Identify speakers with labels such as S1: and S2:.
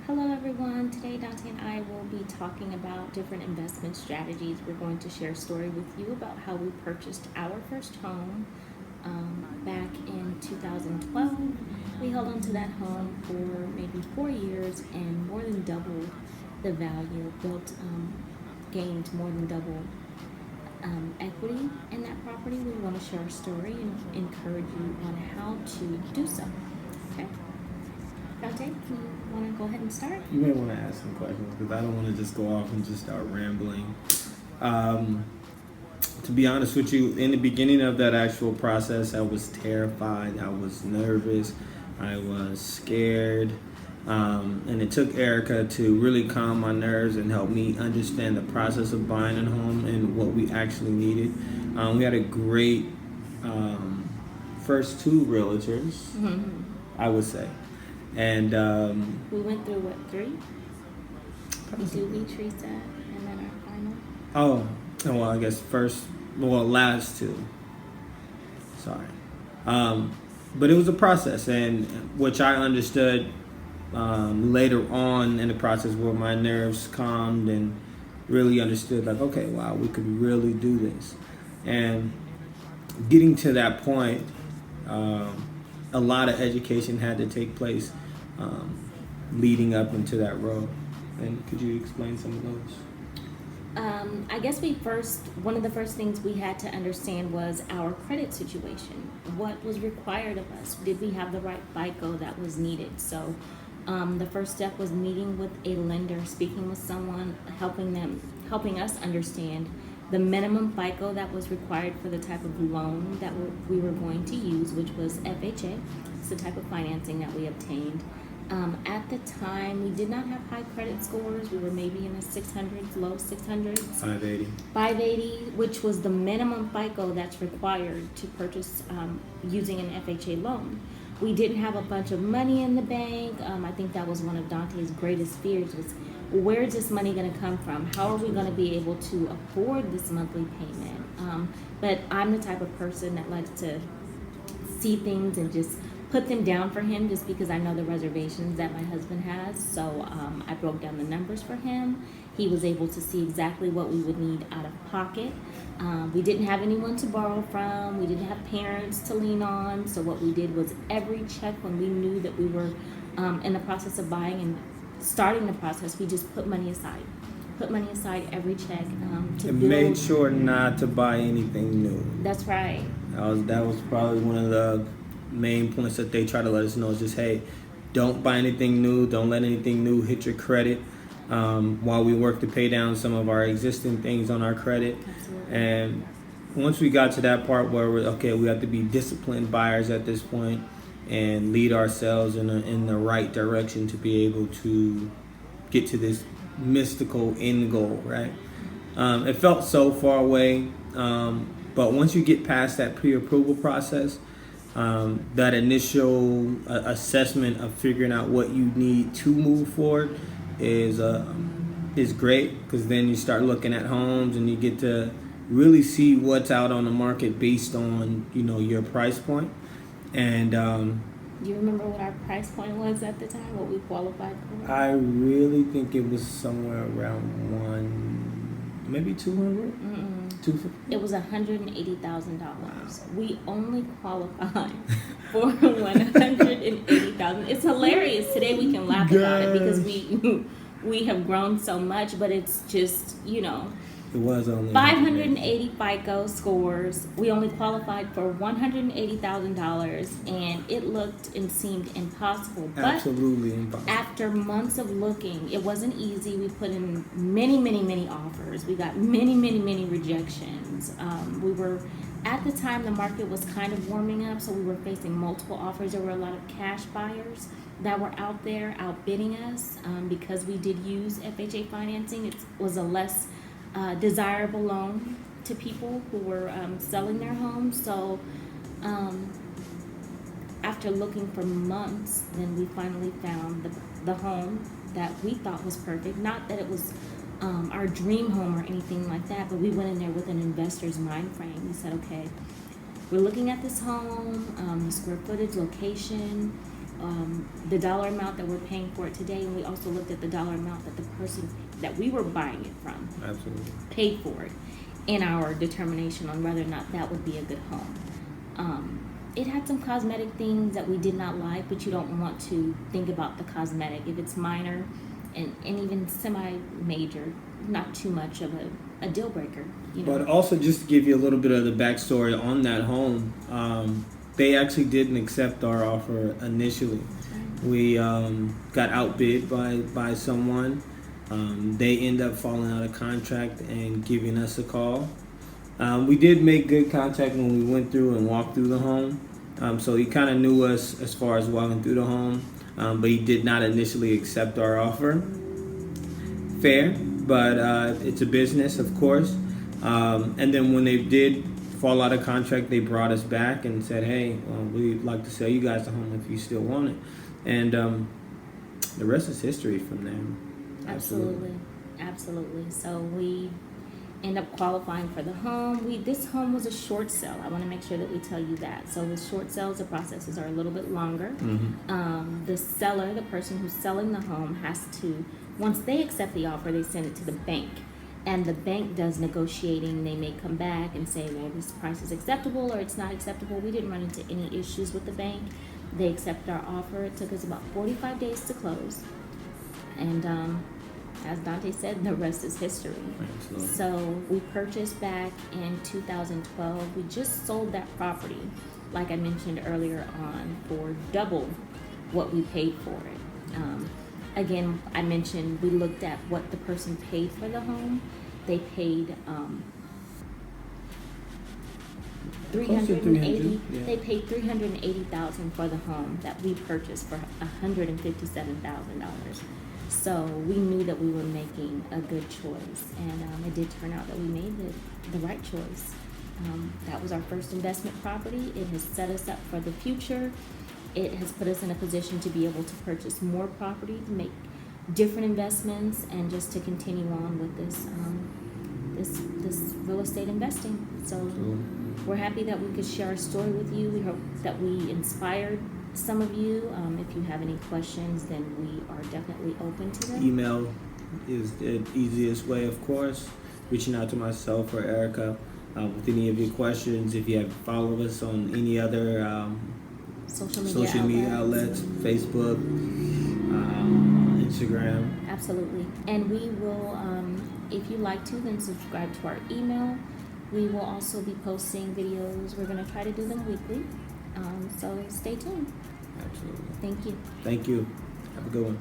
S1: Hello, everyone. Today, Dante and I will be talking about different investment strategies. We're going to share a story with you about how we purchased our first home back in 2012. We held on to that home for maybe 4 years and more than doubled the value, gained more than double equity in that property. We want to share our story and encourage you on how to do so. Okay? Dante, you want to go ahead and start?
S2: You may want to ask some questions because I don't want to just go off and just start rambling. To be honest with you, in the beginning of that actual process, I was terrified. I was nervous. I was scared. And it took Erica to really calm my nerves and help me understand the process of buying a home and what we actually needed. We had a great first two realtors, I would say. And
S1: we went through what, 3? You do me, Teresa, and then our final.
S2: Well, I guess last 2. Sorry. But it was a process, and which I understood later on in the process where my nerves calmed and really understood, like, okay, wow, we could really do this. And getting to that point, a lot of education had to take place leading up into that role. And could you explain some of those?
S1: I guess one of the first things we had to understand was our credit situation. What was required of us? Did we have the right FICO that was needed? So the first step was meeting with a lender, speaking with someone, helping us understand the minimum FICO that was required for the type of loan that we were going to use, which was FHA. It's the type of financing that we obtained. At the time, we did not have high credit scores. We were maybe in the 600s, low 600s. 580, which was the minimum FICO that's required to purchase using an FHA loan. We didn't have a bunch of money in the bank. I think that was one of Dante's greatest fears was, where is this money going to come from? How are we going to be able to afford this monthly payment? But I'm the type of person that likes to see things and just put them down for him just because I know the reservations that my husband has. So I broke down the numbers for him. He was able to see exactly what we would need out of pocket. We didn't have anyone to borrow from. We didn't have parents to lean on. So what we did was every check when we knew that we were in the process of buying and starting the process, we just put money aside. Put money aside every check to build.
S2: Made sure not to buy anything new.
S1: That's right.
S2: That was probably one of the main points that they try to let us know is just, hey, don't buy anything new. Don't let anything new hit your credit while we work to pay down some of our existing things on our credit.
S1: Absolutely.
S2: And once we got to that part where we have to be disciplined buyers at this point and lead ourselves in the right direction to be able to get to this mystical end goal, right? It felt so far away, but once you get past that pre-approval process, that initial assessment of figuring out what you need to move forward is great, because then you start looking at homes and you get to really see what's out on the market based on your price point. And
S1: do you remember what our price point was at the time? What we qualified for?
S2: I really think it was somewhere around maybe 200.
S1: It was $180,000. We only qualified for $180,000. It's hilarious. Today we can laugh about it because we have grown so much, but it's just
S2: it was only
S1: 580 FICO scores. We only qualified for $180,000, and it looked and seemed impossible.
S2: Absolutely impossible.
S1: After months of looking, it wasn't easy. We put in many, many, many offers. We got many, many, many rejections. We were, at the time, the market was kind of warming up, so we were facing multiple offers. There were a lot of cash buyers that were out there outbidding us because we did use FHA financing. It was a less desirable loan to people who were selling their homes. So after looking for months, then we finally found the home that we thought was perfect. Not that it was our dream home or anything like that, but we went in there with an investor's mind frame. We said, okay, we're looking at this home, the square footage, location, the dollar amount that we're paying for it today, and we also looked at the dollar amount that the person that we were buying it from
S2: Absolutely.
S1: paid for it in our determination on whether or not that would be a good home. It had some cosmetic things that we did not like, but you don't want to think about the cosmetic. If it's minor and even semi-major, not too much of a deal breaker. You know?
S2: But also, just to give you a little bit of the backstory on that home, they actually didn't accept our offer initially. We got outbid by someone. They end up falling out of contract and giving us a call. We did make good contact when we went through and walked through the home. So he kind of knew us as far as walking through the home, but he did not initially accept our offer. Fair, but it's a business, of course. And then when they did fall out of contract, they brought us back and said, hey, we'd like to sell you guys the home if you still want it. And the rest is history from there.
S1: Absolutely. So we end up qualifying for the home. This home was a short sale. I want to make sure that we tell you that. So with short sales, the processes are a little bit longer. The seller, the person who's selling the home, has to, once they accept the offer, they send it to the bank. And the bank does negotiating. They may come back and say, well, this price is acceptable or it's not acceptable. We didn't run into any issues with the bank. They accepted our offer. It took us about 45 days to close. And as Dante said, the rest is history.
S2: Absolutely.
S1: So we purchased back in 2012. We just sold that property, like I mentioned earlier on, for double what we paid for it. Again, I mentioned we looked at what the person paid for the home. They paid $380,000.
S2: Yeah.
S1: They paid $380,000 for the home that we purchased for $157,000. So we knew that we were making a good choice, and it did turn out that we made the right choice. That was our first investment property. It has set us up for the future. It has put us in a position to be able to purchase more property, to make different investments, and just to continue on with this real estate investing. So we're happy that we could share our story with you. We hope that we inspired some of you. If you have any questions, then we are definitely open to them.
S2: Email is the easiest way, of course. Reaching out to myself or Erica with any of your questions. If you have followed us on any other
S1: social
S2: media outlets, Facebook, Instagram.
S1: Absolutely. And we will, if you like to, then subscribe to our email. We will also be posting videos. We're going to try to do them weekly. So stay tuned.
S2: Absolutely.
S1: Thank you.
S2: Thank you. Have a good one.